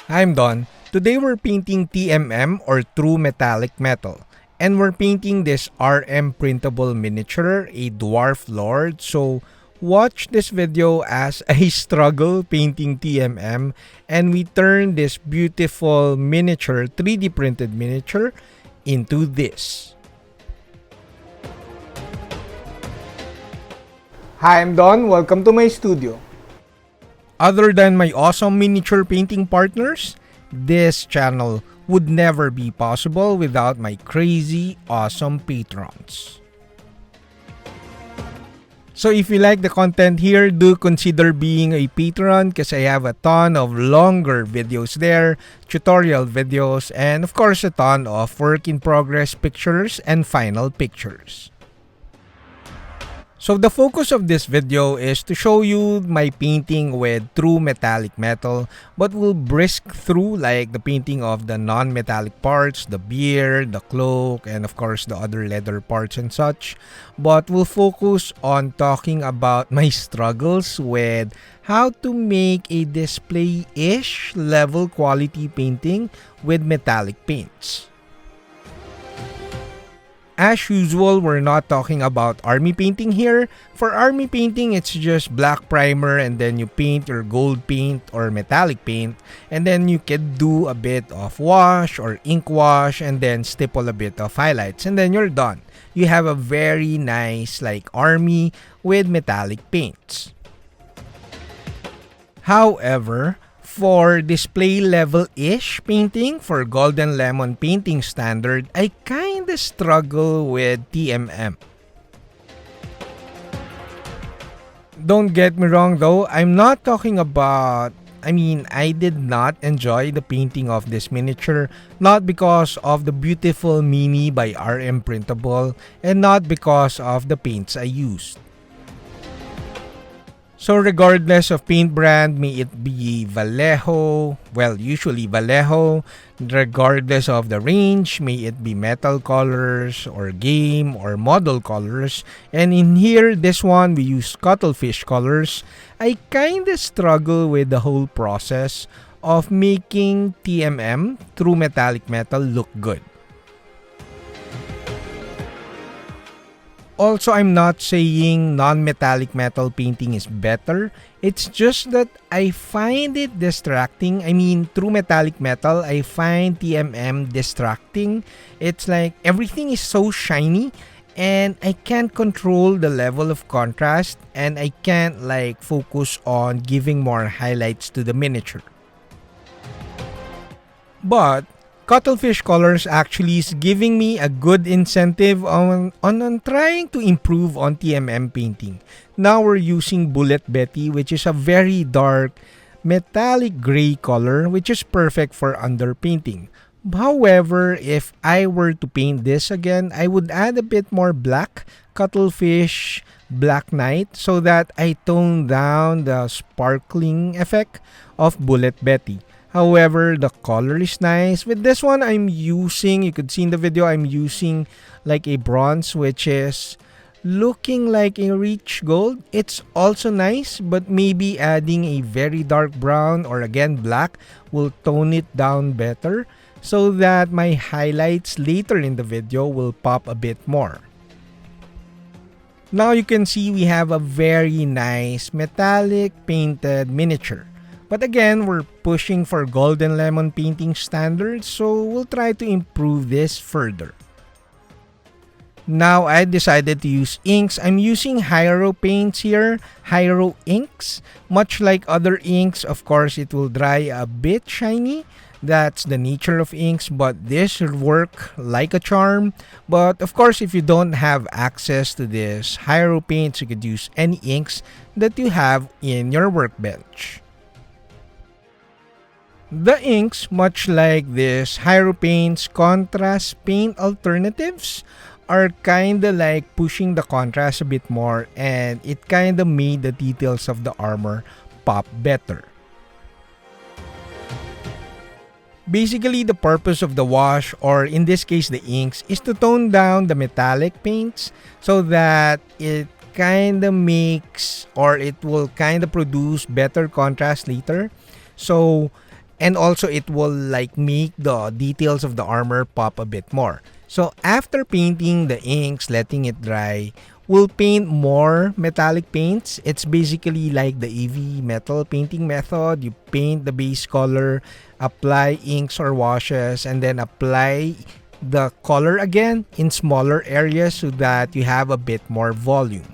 I'm Don. Today we're painting TMM or True Metallic Metal. And we're painting this RM printable miniature, a Dwarf Lord. So watch this video as I struggle painting TMM and we turn this beautiful miniature, 3D printed miniature into this. Hi, I'm Don. Welcome to my studio. Other than my awesome miniature painting partners, this channel would never be possible without my crazy awesome patrons. So if you like the content here, do consider being a patron because I have a ton of longer videos there, tutorial videos, and of course a ton of work in progress pictures and final pictures. So the focus of this video is to show you my painting with true metallic metal, but we'll brisk through like the painting of the non-metallic parts, the beard, the cloak, and of course the other leather parts and such. But we'll focus on talking about my struggles with how to make a display-ish level quality painting with metallic paints. As usual, we're not talking about army painting here. For army painting, it's just black primer and then you paint your gold paint or metallic paint, and then you can do a bit of wash or ink wash and then stipple a bit of highlights and then you're done. You have a very nice like army with metallic paints. However, for display level-ish painting, for Golden Lemon painting standard, I kinda struggle with TMM. Don't get me wrong though, I'm not talking about... I did not enjoy the painting of this miniature, not because of the beautiful mini by RM Printable, and not because of the paints I used. So regardless of paint brand, may it be Vallejo, well usually Vallejo, regardless of the range, may it be Metal Colors or Game or Model Colors, and in here, this one we use Cuttlefish Colors, I kinda struggle with the whole process of making TMM, True Metallic Metal, look good. Also, I'm not saying non-metallic metal painting is better. It's just that I find it distracting. True metallic metal, I find TMM distracting. It's like everything is so shiny and I can't control the level of contrast and I can't like focus on giving more highlights to the miniature. But Cuttlefish Colors actually is giving me a good incentive on trying to improve on TMM painting. Now we're using Bullet Betty, which is a very dark metallic gray color which is perfect for underpainting. However, if I were to paint this again, I would add a bit more black, Cuttlefish Black Knight, so that I tone down the sparkling effect of Bullet Betty. However, the color is nice. With this one, I'm using, you could see in the video, I'm using like a bronze which is looking like a rich gold. It's also nice, but maybe adding a very dark brown or again black will tone it down better so that my highlights later in the video will pop a bit more. Now you can see we have a very nice metallic painted miniature. But again, we're pushing for Golden Lemon painting standards, so we'll try to improve this further. Now, I decided to use inks. I'm using Hyro paints here, Hyro inks. Much like other inks, of course, it will dry a bit shiny. That's the nature of inks, but this should work like a charm. But of course, if you don't have access to this Hyro paints, you could use any inks that you have in your workbench. The inks, much like this Hyro Paint's contrast paint alternatives, are kinda like pushing the contrast a bit more and it kinda made the details of the armor pop better. Basically, the purpose of the wash, or in this case the inks, is to tone down the metallic paints so that it kinda makes, or it will kinda produce better contrast later. So And also it will like make the details of the armor pop a bit more. So after painting the inks, letting it dry, we'll paint more metallic paints. It's basically like the EV metal painting method. You paint the base color, apply inks or washes, and then apply the color again in smaller areas so that you have a bit more volume.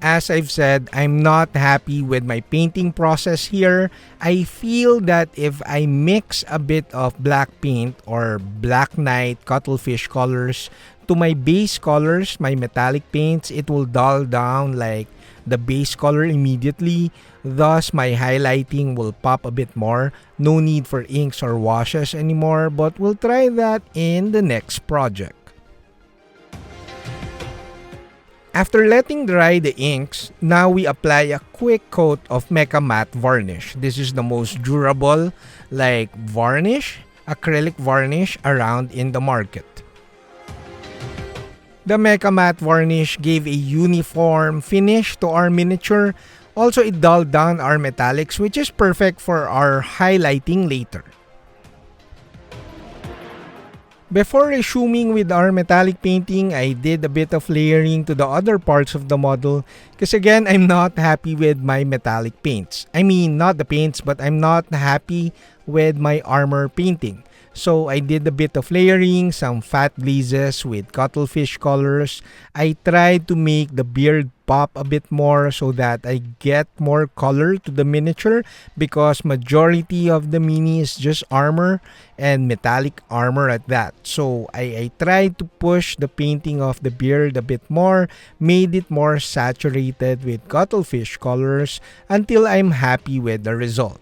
As I've said, I'm not happy with my painting process here. I feel that if I mix a bit of black paint or Black Knight Cuttlefish Colors to my base colors, my metallic paints, it will dull down like the base color immediately. Thus, my highlighting will pop a bit more. No need for inks or washes anymore, but we'll try that in the next project. After letting dry the inks, now we apply a quick coat of Mecha Matte varnish. This is the most durable like varnish, acrylic varnish around in the market. The Mecha Matte varnish gave a uniform finish to our miniature. Also, it dulled down our metallics, which is perfect for our highlighting later. Before resuming with our metallic painting, I did a bit of layering to the other parts of the model because again, I'm not happy with my metallic paints. I mean, not the paints, but I'm not happy with my armor painting. So I did a bit of layering, some fat glazes with Cuttlefish Colors. I tried to make the beard pop a bit more so that I get more color to the miniature because majority of the mini is just armor and metallic armor at that. So I tried to push the painting of the beard a bit more, made it more saturated with Cuttlefish Colors until I'm happy with the result.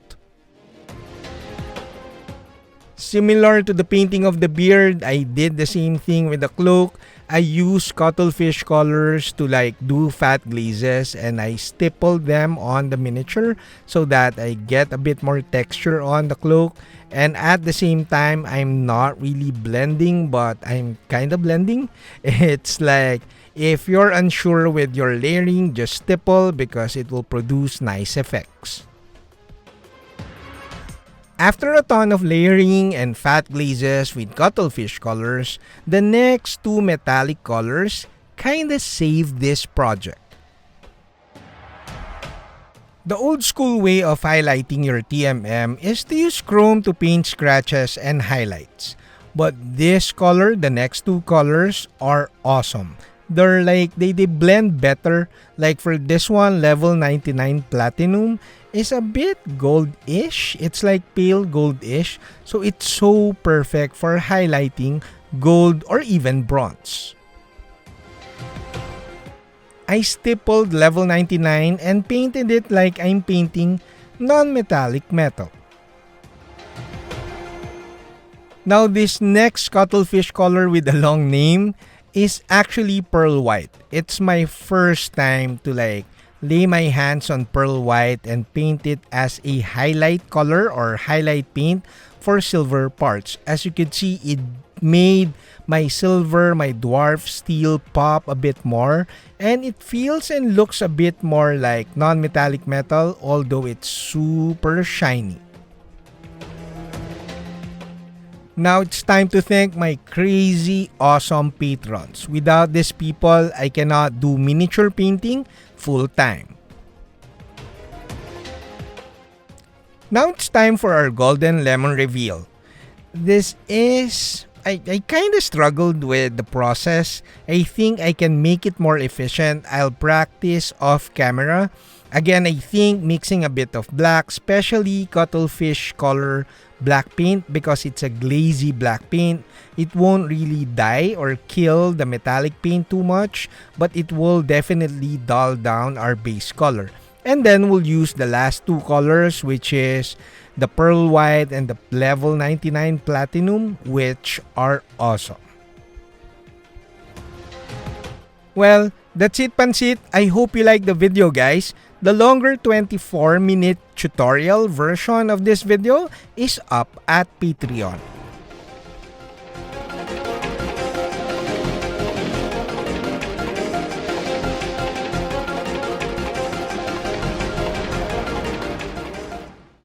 Similar to the painting of the beard, I did the same thing with the cloak. I used Cuttlefish Colors to like do fat glazes and I stippled them on the miniature so that I get a bit more texture on the cloak. And at the same time, I'm not really blending, but I'm kind of blending. It's like if you're unsure with your layering, just stipple because it will produce nice effects. After a ton of layering and fat glazes with Cuttlefish Colors, the next two metallic colors kinda saved this project. The old school way of highlighting your TMM is to use chrome to paint scratches and highlights. But this color, the next two colors, are awesome. They're like, they blend better. Like for this one, level 99 Platinum is a bit gold-ish. It's like pale gold-ish. So it's so perfect for highlighting gold or even bronze. I stippled level 99 and painted it like I'm painting non-metallic metal. Now this next Cuttlefish color with a long name is actually pearl white. It's my first time to like lay my hands on pearl white and paint it as a highlight color or highlight paint for silver parts. As you can see, it made my silver, my dwarf steel pop a bit more, and it feels and looks a bit more like non-metallic metal, although it's super shiny. Now it's time to thank my crazy awesome patrons. Without these people, I cannot do miniature painting full time. Now it's time for our golden lemon reveal. This is... I kind of struggled with the process. I think I can make it more efficient. I'll practice off camera. Again, I think mixing a bit of black, especially Cuttlefish color black paint because it's a glazy black paint. It won't really dye or kill the metallic paint too much, but it will definitely dull down our base color. And then we'll use the last two colors, which is the pearl white and the level 99 platinum, which are awesome. Well, that's it, Pansit. I hope you liked the video, guys. The longer 24-minute tutorial version of this video is up at Patreon.